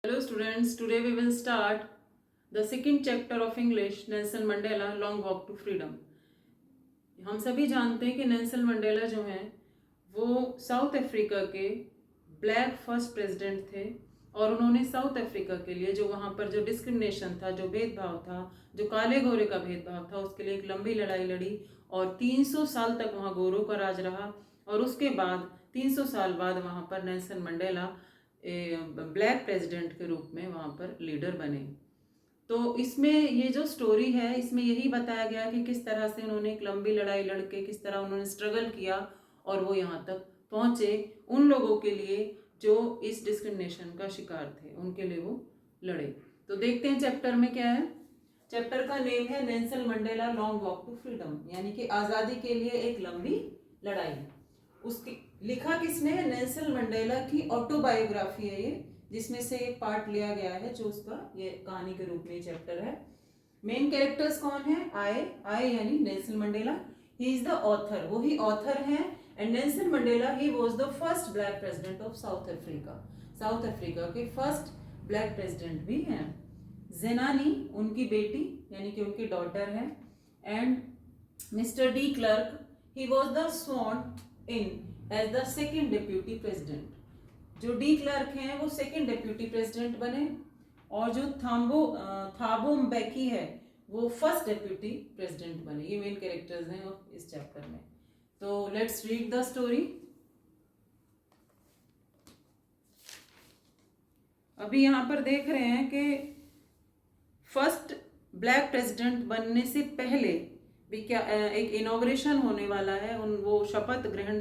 Hello students, today we will start the second chapter of English, Nelson Mandela Long Walk to Freedom. हम सभी जानते हैं कि Nelson Mandela जो हैं वो साउथ अफ्रीका के ब्लैक फर्स्ट प्रेसिडेंट थे और उन्होंने साउथ अफ्रीका के लिए जो वहाँ पर जो डिस्क्रिमिनेशन था, जो भेदभाव था, जो काले गोरे का भेदभाव था, उसके लिए एक लंबी लड़ाई लड़ी और 300 साल तक वहाँ गोरों का राज रहा। और उसके बाद 300 साल बाद वहाँ पर नेल्सन मंडेला ब्लैक प्रेसिडेंट के रूप में वहाँ पर लीडर बने। तो इसमें ये जो स्टोरी है इसमें यही बताया गया कि किस तरह से उन्होंने एक लंबी लड़ाई लड़के किस तरह उन्होंने स्ट्रगल किया और वो यहाँ तक पहुँचे उन लोगों के लिए जो इस डिस्क्रिमिनेशन का शिकार थे, उनके लिए वो लड़े। तो देखते हैं चैप्टर में क्या है। चैप्टर का नेम है Nelson Mandela long walk to freedom, यानी कि आज़ादी के लिए एक लंबी लड़ाई। उसकी लिखा किसने है? नेल्सन मंडेला की ऑटोबायोग्राफी है ये, जिसमें से एक पार्ट लिया गया है जो उसका ये कहानी के रूप में चैप्टर है। मेन कैरेक्टर्स कौन है? आई यानी Nelson Mandela, he is the author, वो ही ऑथर है। And Nelson Mandela he was the first black president of south Africa, south Africa के फर्स्ट ब्लैक प्रेसिडेंट भी हैं। जेनानी उनकी बेटी यानी कि उनकी डॉटर है। And mister de Klerk he was the sworn in as the second deputy president. जो डी क्लर्क हैं वो सेकेंड डिप्यूटी प्रेसिडेंट बने और जो थाबो म्बेकी है वो फर्स्ट डिप्यूटी प्रेसिडेंट बने। ये मेन कैरेक्टर्स हैं इस चैप्टर में। तो लेट्स रीड द स्टोरी। अभी यहाँ पर देख रहे हैं कि फर्स्ट ब्लैक प्रेसिडेंट बनने से पहले भी क्या एक इनॉग्रेशन होने वाला है, वो शपथ ग्रहण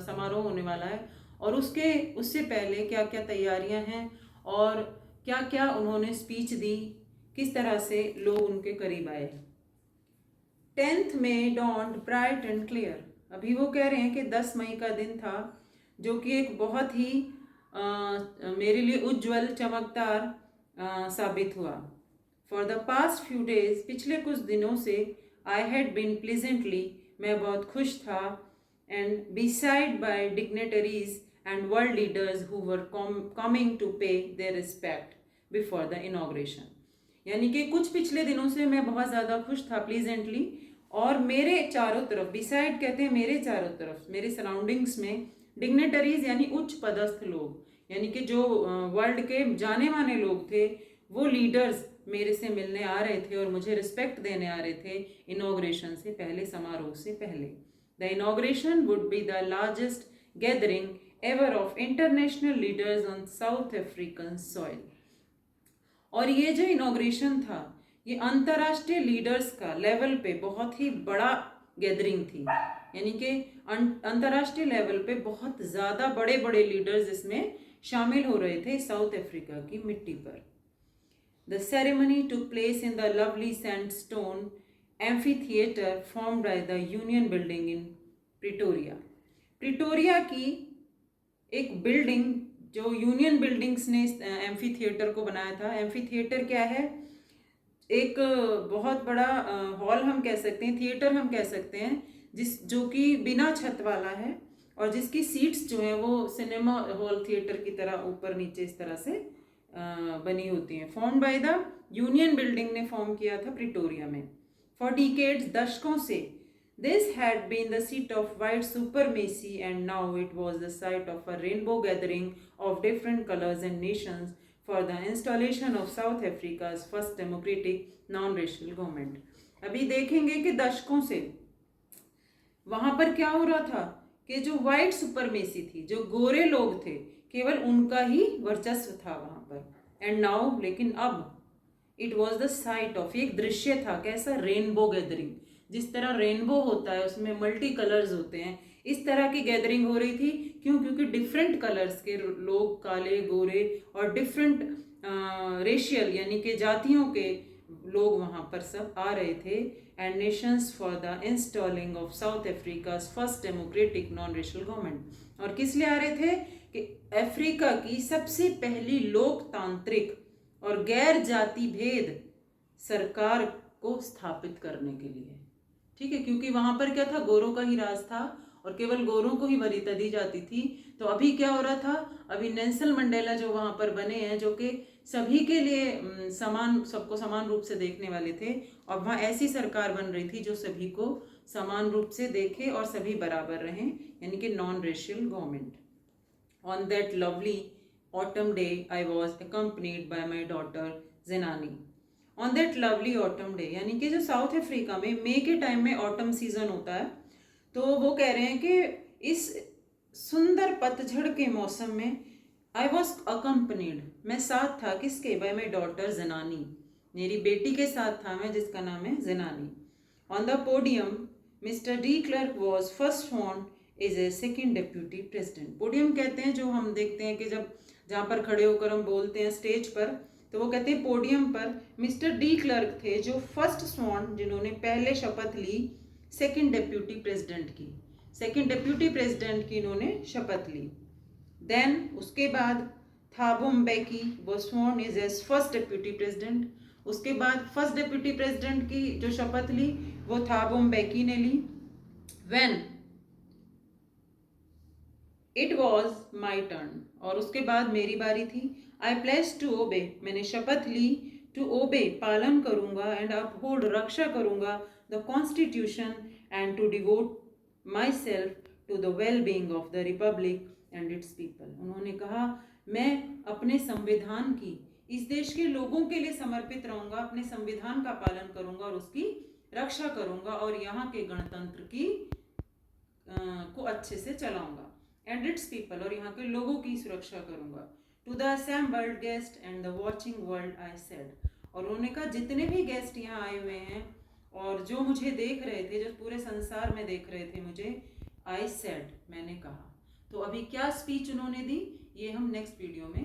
समारोह होने वाला है और उससे पहले क्या क्या तैयारियां हैं और क्या क्या उन्होंने स्पीच दी, किस तरह से लोग उनके करीब आए। 10th May dawned bright and clear। अभी वो कह रहे हैं कि 10 मई का दिन था जो कि एक बहुत ही मेरे लिए उज्ज्वल चमकदार साबित हुआ। For the past few days, पिछले कुछ दिनों से I had been pleasantly, मैं बहुत खुश था, and beside by dignitaries and world leaders who were coming to pay their respect before the inauguration। यानी कि कुछ पिछले दिनों से मैं बहुत ज़्यादा खुश था, प्लीजेंटली, और मेरे चारों तरफ, बिसाइड कहते हैं मेरे चारों तरफ, मेरे सराउंडिंग्स में डिग्नेटरीज यानी उच्च पदस्थ लोग, यानी कि जो वर्ल्ड के जाने माने लोग थे, वो लीडर्स मेरे से मिलने आ रहे थे और मुझे रिस्पेक्ट देने आ रहे थे इनॉग्रेशन से पहले, समारोह से पहले। The inauguration would be the largest gathering ever of international leaders on south African soil. और ये जो इनॉग्रेशन था ये अंतर्राष्ट्रीय लीडर्स का लेवल पे बहुत ही बड़ा गैदरिंग थी, यानी कि अंतर्राष्ट्रीय लेवल पे बहुत ज़्यादा बड़े बड़े लीडर्स इसमें शामिल हो रहे थे साउथ अफ्रीका की मिट्टी पर। The ceremony took place in the lovely sandstone amphitheater formed by the Union Building in Pretoria। Pretoria की एक बिल्डिंग जो यूनियन बिल्डिंग्स ने एम्फी थिएटर को बनाया था। एम्फी थिएटर क्या है? एक बहुत बड़ा हॉल हम कह सकते हैं, थिएटर हम कह सकते हैं, जो कि बिना छत वाला है और जिसकी सीट्स जो हैं वो सिनेमा हॉल थिएटर की तरह ऊपर नीचे इस तरह से बनी होती हैं। Form by the union building ने फॉर्म किया था प्रिटोरिया में। फॉर डिकेड्स, दशकों से, this had been the seat of white supremacy and now it was the site of a rainbow gathering of different colours and nations for the installation of South Africa's first democratic non racial government. अभी देखेंगे कि दशकों से वहां पर क्या हो रहा था कि जो वाइट सुपरमेसी थी, जो गोरे लोग थे, केवल उनका ही वर्चस्व था वहां पर। एंड नाउ, लेकिन अब, it was the site of, एक दृश्य था कैसा? Rainbow gathering. जिस तरह रेनबो होता है उसमें मल्टी कलर्स होते हैं, इस तरह की गैदरिंग हो रही थी। क्यों? क्योंकि डिफरेंट कलर्स के लोग, काले, गोरे और डिफरेंट रेशियल यानी कि जातियों के लोग वहां पर सब आ रहे थे। And nations for the installing of south Africa first democratic non racial government. और किस लिए आ रहे थे? कि अफ्रीका की सबसे पहली लोकतांत्रिक और गैर जाति भेद सरकार को स्थापित करने के लिए। ठीक है, क्योंकि वहां पर क्या था? गोरों का ही राज था और केवल गोरों को ही वरीयता दी जाती थी। तो अभी क्या हो रहा था, अभी नेल्सन मंडेला जो वहाँ पर बने हैं, जो कि सभी के लिए सबको समान रूप से देखने वाले थे, और वहाँ ऐसी सरकार बन रही थी जो सभी को समान रूप से देखे और सभी बराबर रहें, यानी कि non racial government. On that lovely autumn day I was accompanied by my daughter Zenani. On that lovely autumn day, यानी कि जो साउथ अफ्रीका में मई के टाइम में ऑटम सीजन होता है, तो वो कह रहे हैं कि इस सुंदर पतझड़ के मौसम में आई वॉज अकम्पनीड, मैं साथ था किसके, बाय माई डॉटर जेनानी, मेरी बेटी के साथ था मैं, जिसका नाम है Zenani. On the podium mister de Klerk was first sworn is a second deputy president. Podium कहते हैं जो हम देखते हैं कि जब जहाँ पर खड़े होकर हम बोलते हैं स्टेज पर, तो वो कहते हैं पोडियम पर मिस्टर डी क्लर्क थे जो फर्स्ट स्वॉन, जिन्होंने पहले शपथ ली सेकंड डेप्यूटी प्रेसिडेंट की, सेकंड डेप्यूटी प्रेसिडेंट की इन्होंने शपथ ली। देन उसके बाद थाबो म्बेकी वो sworn is as first deputy president. उसके बाद फर्स्ट डेप्यूटी प्रेसिडेंट की जो शपथ ली वो थाबो म्बेकी ने ली। When it was my turn, और उसके बाद मेरी बारी थी। आई प्लेस टू ओबे, मैंने शपथ ली, टू ओबे पालन करूंगा, एंड अपहोल्ड रक्षा करूंगा, the constitution and to devote myself to the well being of the republic and its people. उन्होंने कहा मैं अपने संविधान की, इस देश के लोगों के लिए समर्पित रहूंगा, अपने संविधान का पालन करूंगा और उसकी रक्षा करूंगा, और यहाँ के गणतंत्र की को अच्छे से चलाऊंगा, एंड इट्स पीपल, और यहाँ के लोगों की सुरक्षा करूंगा। To the assembled guest and the watching world I said, और उन्होंने कहा जितने भी गेस्ट यहाँ आए हुए हैं और जो मुझे देख रहे थे, जो पूरे संसार में देख रहे थे मुझे, आई सेड मैंने कहा। तो अभी क्या स्पीच उन्होंने दी ये हम नेक्स्ट वीडियो में